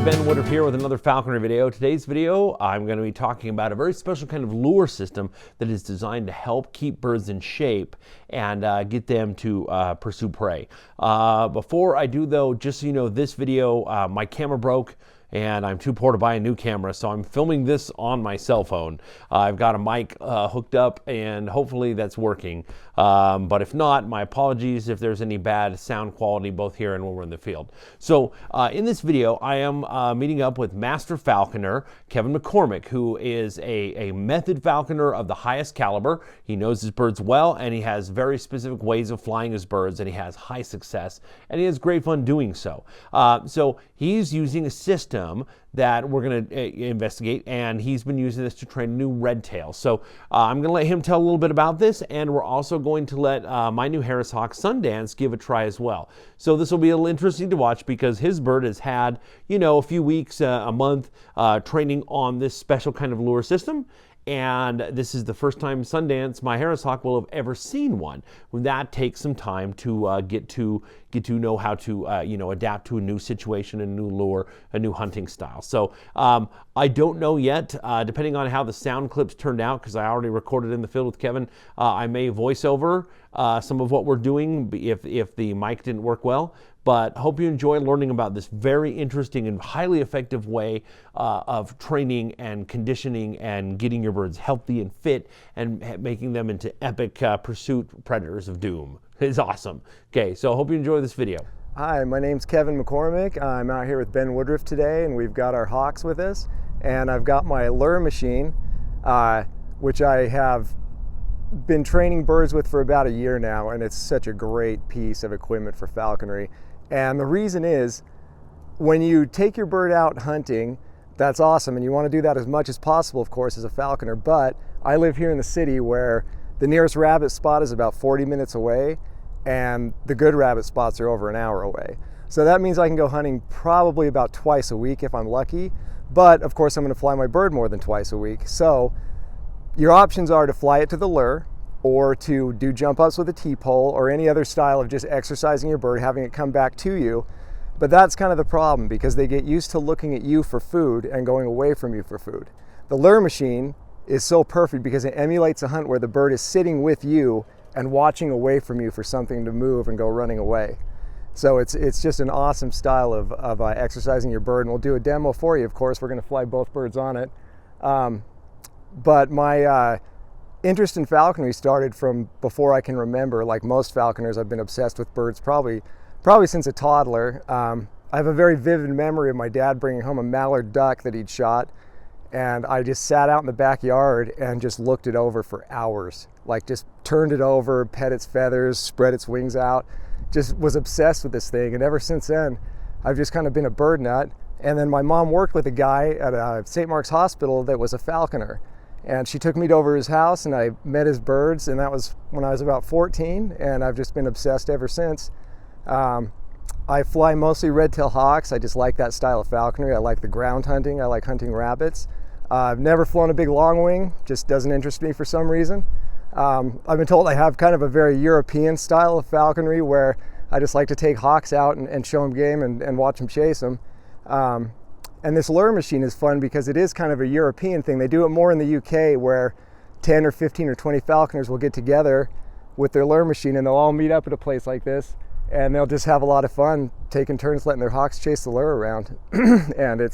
Ben Woodruff here with another falconry video. Today's video, I'm going to be talking about a very special kind of lure system that is designed to help keep birds in shape and get them to pursue prey. Before I do though, just so you know, this video, my camera broke and I'm too poor to buy a new camera, so I'm filming this on my cell phone. I've got a mic hooked up and hopefully that's working. But if not, my apologies if there's any bad sound quality both here and when we're in the field. So in this video, I am meeting up with Master Falconer Kevin McCormick, who is a method falconer of the highest caliber. He knows his birds well and he has very specific ways of flying his birds and he has high success and he has great fun doing so. So he's using a system that we're going to investigate, and he's been using this to train a new red tail. So I'm going to let him tell a little bit about this, and we're also going to let my new Harris Hawk Sundance give a try as well. So this will be a little interesting to watch because his bird has had, you know, a few weeks, a month training on this special kind of lure system. And this is the first time Sundance, my Harris Hawk, will have ever seen one. That takes some time to get to know how to adapt to a new situation, a new lure, a new hunting style. So I don't know yet, depending on how the sound clips turned out, because I already recorded in the field with Kevin. I may voice over some of what we're doing if the mic didn't work well. But hope you enjoy learning about this very interesting and highly effective way of training and conditioning and getting your birds healthy and fit and making them into epic pursuit predators of doom. It's awesome. Okay, so I hope you enjoy this video. Hi, my name's Kevin McCormick. I'm out here with Ben Woodruff today, and we've got our hawks with us. And I've got my lure machine, which I have been training birds with for about a year now, and it's such a great piece of equipment for falconry. And the reason is, when you take your bird out hunting, that's awesome, and you want to do that as much as possible, of course, as a falconer, but I live here in the city where the nearest rabbit spot is about 40 minutes away, and the good rabbit spots are over an hour away. So that means I can go hunting probably about twice a week if I'm lucky, but of course I'm going to fly my bird more than twice a week. So your options are to fly it to the lure, or to do jump ups with a T-pole, or any other style of just exercising your bird, having it come back to you. But that's kind of the problem, because they get used to looking at you for food and going away from you for food. The lure machine is so perfect because it emulates a hunt where the bird is sitting with you and watching away from you for something to move and go running away. So it's just an awesome style of exercising your bird, and we'll do a demo for you. Of course, we're going to fly both birds on it. But my interest in falconry started from before I can remember. Like most falconers, I've been obsessed with birds probably since a toddler. I have a very vivid memory of my dad bringing home a mallard duck that he'd shot, and I just sat out in the backyard and just looked it over for hours. Like just turned it over, pet its feathers, spread its wings out, just was obsessed with this thing. And ever since then, I've just kind of been a bird nut. And then my mom worked with a guy at St. Mark's Hospital that was a falconer. And she took me over his house and I met his birds, and that was when I was about 14, and I've just been obsessed ever since. I fly mostly red-tailed hawks. I just like that style of falconry. I like the ground hunting. I like hunting rabbits. I've never flown a big long wing, just doesn't interest me for some reason. I've been told I have kind of a very European style of falconry where I just like to take hawks out and show them game and watch them chase them. And this lure machine is fun because it is kind of a European thing. They do it more in the UK, where 10 or 15 or 20 falconers will get together with their lure machine and they'll all meet up at a place like this, and they'll just have a lot of fun taking turns letting their hawks chase the lure around. And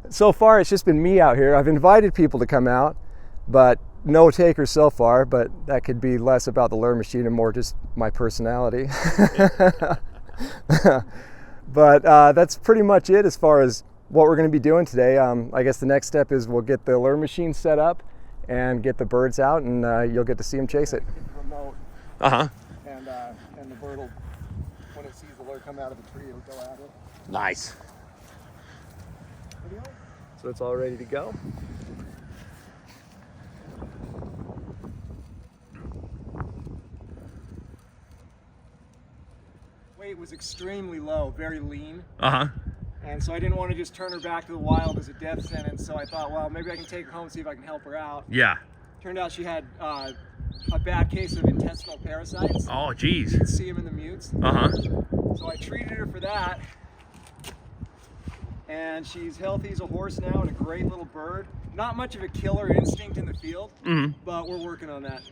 so far it's just been me out here. I've invited people to come out, but no takers so far, but that could be less about the lure machine and more just my personality. But that's pretty much it as far as what we're going to be doing today. I guess the next step is we'll get the lure machine set up and get the birds out, and you'll get to see them chase it. Remote. And the bird will, when it sees the lure come out of the tree, it'll go at it. Nice. So it's all ready to go. Weight was extremely low, very lean. And so I didn't want to just turn her back to the wild as a death sentence. So I thought, well, maybe I can take her home and see if I can help her out. Yeah. Turned out she had a bad case of intestinal parasites. Oh, geez. You can see them in the mutes. So I treated her for that. And she's healthy as a horse now and a great little bird. Not much of a killer instinct in the field, but we're working on that.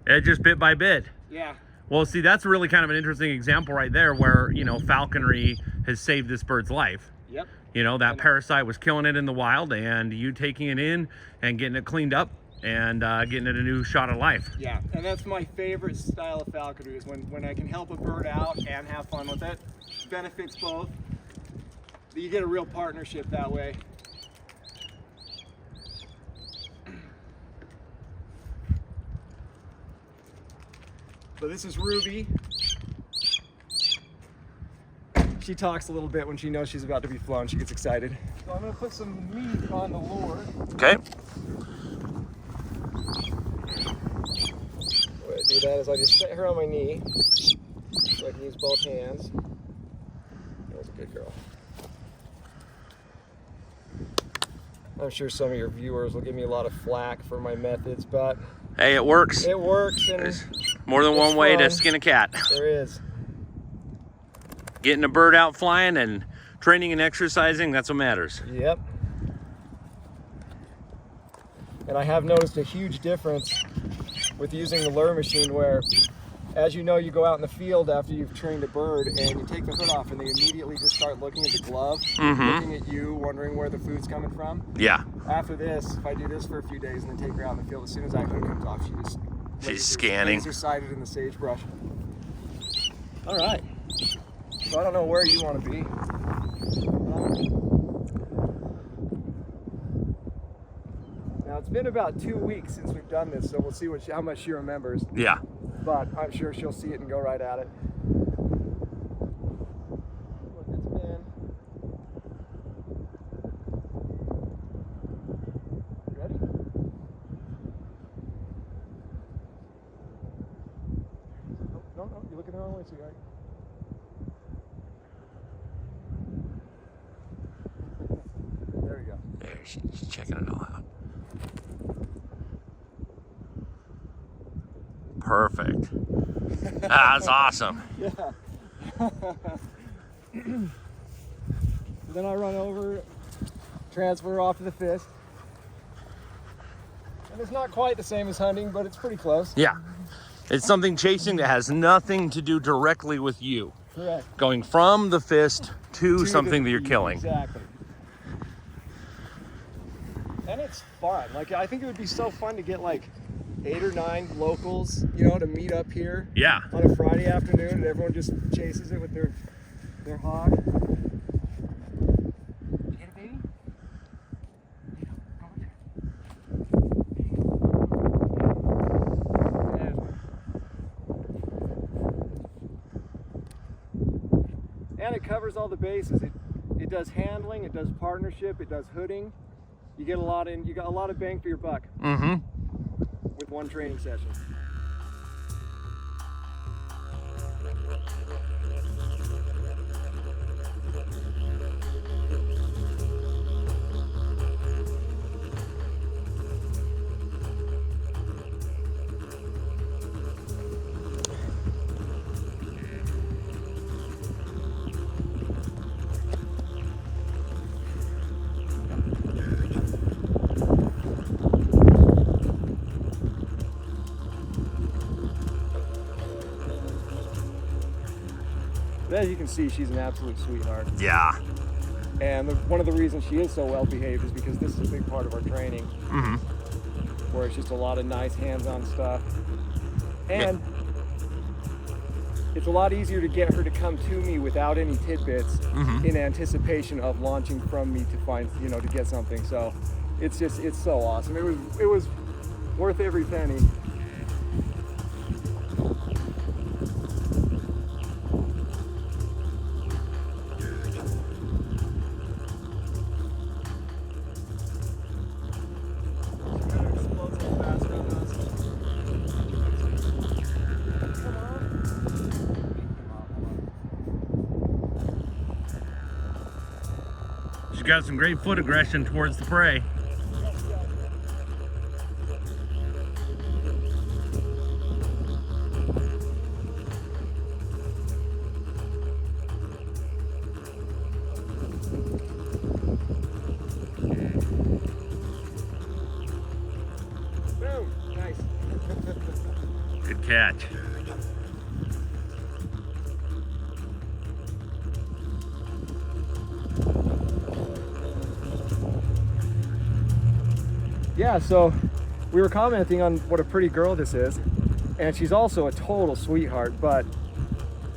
It just bit by bit. Yeah. Well, see, that's really kind of an interesting example right there where, you know, falconry has saved this bird's life. Yep. You know, that parasite was killing it in the wild, and you taking it in and getting it cleaned up and getting it a new shot of life. Yeah, and that's my favorite style of falconry, is when I can help a bird out and have fun with it. Benefits both. You get a real partnership that way. So this is Ruby. She talks a little bit when she knows she's about to be flown. She gets excited. So I'm going to put some meat on the lure. Okay. The way I do that is I just set her on my knee so I can use both hands. That was a good girl. I'm sure some of your viewers will give me a lot of flack for my methods, but Hey, it works. it works. And There's more than one way to skin a cat. there is. Getting a bird out flying and training and exercising, that's what matters. Yep. And I have noticed a huge difference with using the lure machine where, as you know, you go out in the field after you've trained a bird and you take the hood off and they immediately just start looking at the glove, looking at you, wondering where the food's coming from. Yeah. After this, if I do this for a few days and then take her out in the field, as soon as that hood comes off, She's scanning. Laser sighted in the sagebrush. All right. So I don't know where you want to be. Now it's been about 2 weeks since we've done this, so we'll see how much she remembers. Yeah. But I'm sure she'll see it and go right at it. Look, it's been. You ready? No, you're looking the wrong way, sweetheart. There we go. There, she's checking it all out. Perfect. That's awesome. Yeah. Then I run over, transfer off to the fist. And it's not quite the same as hunting, but it's pretty close. Yeah. It's something chasing that has nothing to do directly with you. Correct. Going from the fist to something that you're killing. Exactly. And it's fun. Like, I think it would be so fun to get like 8 or 9 locals, you know, to meet up here. Yeah. On a Friday afternoon, and everyone just chases it with their hawk. Get it, baby? And it covers all the bases. It does handling, it does partnership, it does hooding. You got a lot of bang for your buck. With one training session. As you can see, she's an absolute sweetheart. Yeah. And one of the reasons she is so well behaved is because this is a big part of our training. Where it's just a lot of nice hands-on stuff. And it's a lot easier to get her to come to me without any tidbits in anticipation of launching from me to find, you know, to get something. So it's so awesome. It was worth every penny. got some great foot aggression towards the prey. Boom. Nice. Good catch. Yeah, so we were commenting on what a pretty girl this is, and she's also a total sweetheart, but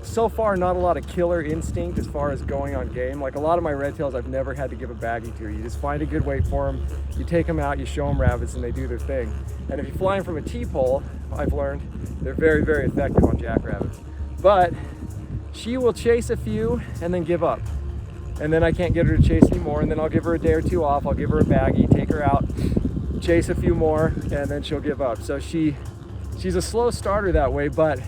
so far not a lot of killer instinct as far as going on game. Like a lot of my redtails, I've never had to give a baggie to. You just find a good weight for them, you take them out, you show them rabbits, and they do their thing. And if you fly them from a T-pole, I've learned, they're very, very effective on jackrabbits. But she will chase a few and then give up. And then I can't get her to chase anymore, and then I'll give her a day or two off, I'll give her a baggie, take her out, chase a few more, and then she'll give up. So she's a slow starter that way, but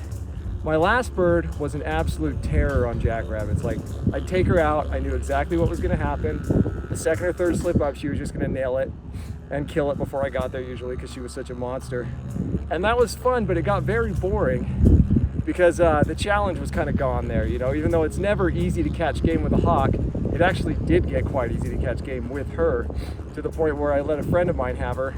my last bird was an absolute terror on jackrabbits. Like, I'd take her out, I knew exactly what was gonna happen. The second or third slip up, she was just gonna nail it and kill it before I got there usually, because she was such a monster. And that was fun, but it got very boring because the challenge was kind of gone there, you know? Even though it's never easy to catch game with a hawk, it actually did get quite easy to catch game with her, to the point where I let a friend of mine have her.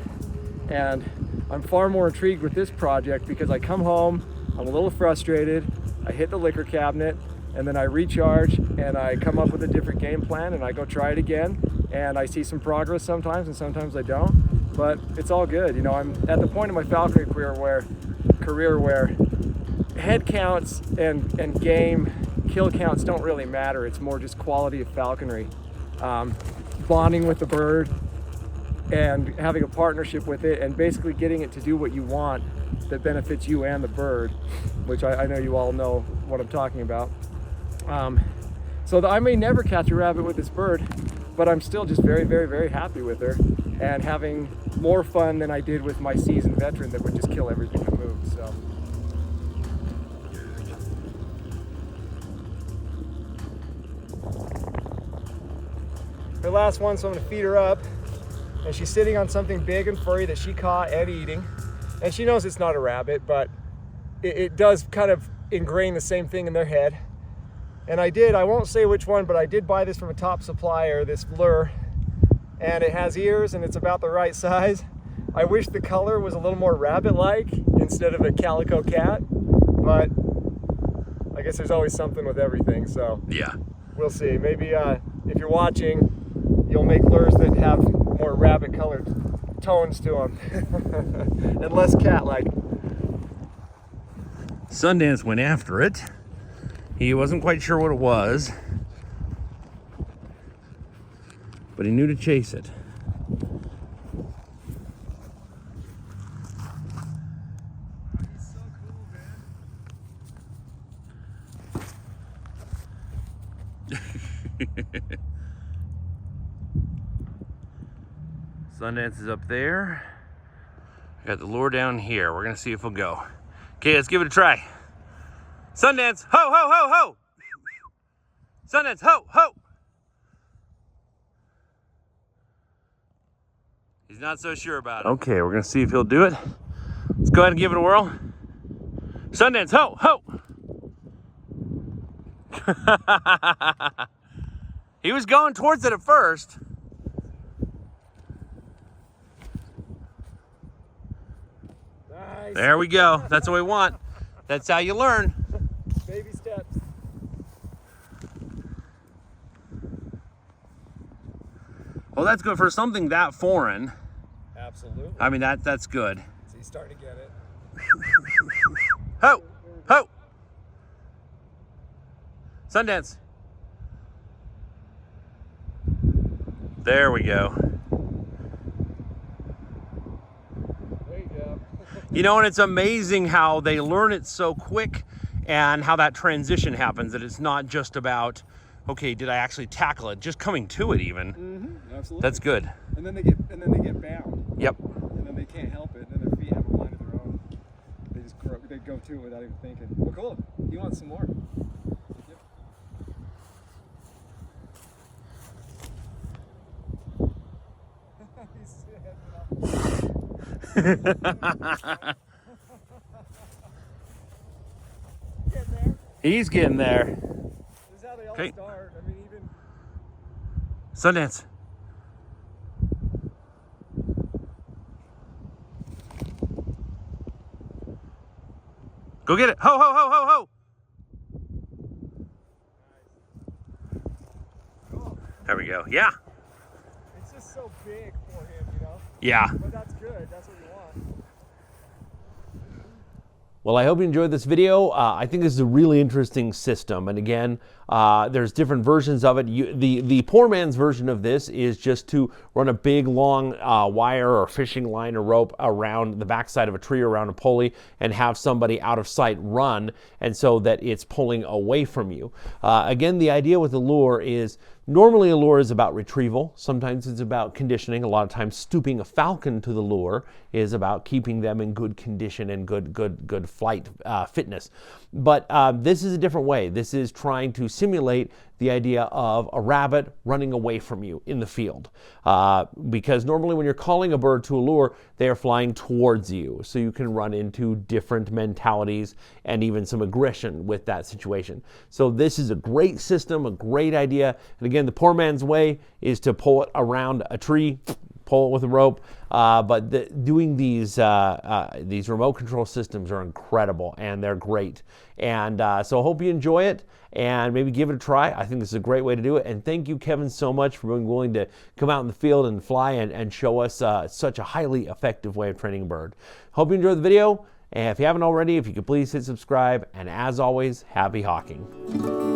And I'm far more intrigued with this project because I come home, I'm a little frustrated, I hit the liquor cabinet, and then I recharge and I come up with a different game plan and I go try it again, and I see some progress sometimes and sometimes I don't, but it's all good. You know, I'm at the point in my falconry career where head counts and game kill counts don't really matter. It's more just quality of falconry, bonding with the bird and having a partnership with it, and basically getting it to do what you want that benefits you and the bird, which I know you all know what I'm talking about. So I may never catch a rabbit with this bird, but I'm still just very, very, very happy with her and having more fun than I did with my seasoned veteran that would just kill everything that moved. So. Her last one, so I'm gonna feed her up. And she's sitting on something big and furry that she caught and eating. And she knows it's not a rabbit, but it does kind of ingrain the same thing in their head. And I won't say which one, but I did buy this from a top supplier, this lure. And it has ears and it's about the right size. I wish the color was a little more rabbit-like instead of a calico cat, but I guess there's always something with everything, so. Yeah. We'll see. Maybe if you're watching, you'll make lures that have more rabbit colored tones to them and less cat-like. Sundance went after it. He wasn't quite sure what it was, but he knew to chase it. He's so cool, man. Sundance is up there. I got the lure down here. We're gonna see if he'll go. Okay, let's give it a try. Sundance, ho, ho, ho, ho! Sundance, ho, ho! He's not so sure about it. Okay, we're gonna see if he'll do it. Let's go ahead and give it a whirl. Sundance, ho, ho! He was going towards it at first. Nice. There we go. That's what we want. That's how you learn. Baby steps. Well, that's good for something that foreign. Absolutely. I mean, that's good. So he's starting to get it. Ho! Ho! Sundance. There we go. You know, and it's amazing how they learn it so quick and how that transition happens, that it's not just about, okay, did I actually tackle it? Just coming to it even. Mm-hmm, absolutely. That's good. And then they get bound. Yep. And then they can't help it, and then their feet have a mind of their own. They go to it without even thinking. Well, cool. He wants some more. Yep. He's getting there. This is how they all start. I mean, even Sundance. Go get it. Ho, ho, ho, ho, ho. cool. There we go. Yeah. It's just so big for him, you know? Yeah. But that's good. That's what you want. Well, I hope you enjoyed this video. I think this is a really interesting system. And again, there's different versions of it. The poor man's version of this is just to run a big, long wire or fishing line or rope around the backside of a tree or around a pulley and have somebody out of sight run, and so that it's pulling away from you. Again, the idea with the lure is normally a lure is about retrieval. Sometimes it's about conditioning. A lot of times stooping a falcon to the lure is about keeping them in good condition and good flight fitness. But this is a different way. This is trying to simulate the idea of a rabbit running away from you in the field. Because normally when you're calling a bird to a lure, they are flying towards you. So you can run into different mentalities and even some aggression with that situation. So this is a great system, a great idea. And again, the poor man's way is to pull it around a tree, pull it with a rope. Doing these remote control systems are incredible, and they're great. And so I hope you enjoy it and maybe give it a try. I think this is a great way to do it. And thank you, Kevin, so much for being willing to come out in the field and fly and show us such a highly effective way of training a bird. Hope you enjoyed the video. And if you haven't already, if you could please hit subscribe. And as always, happy hawking.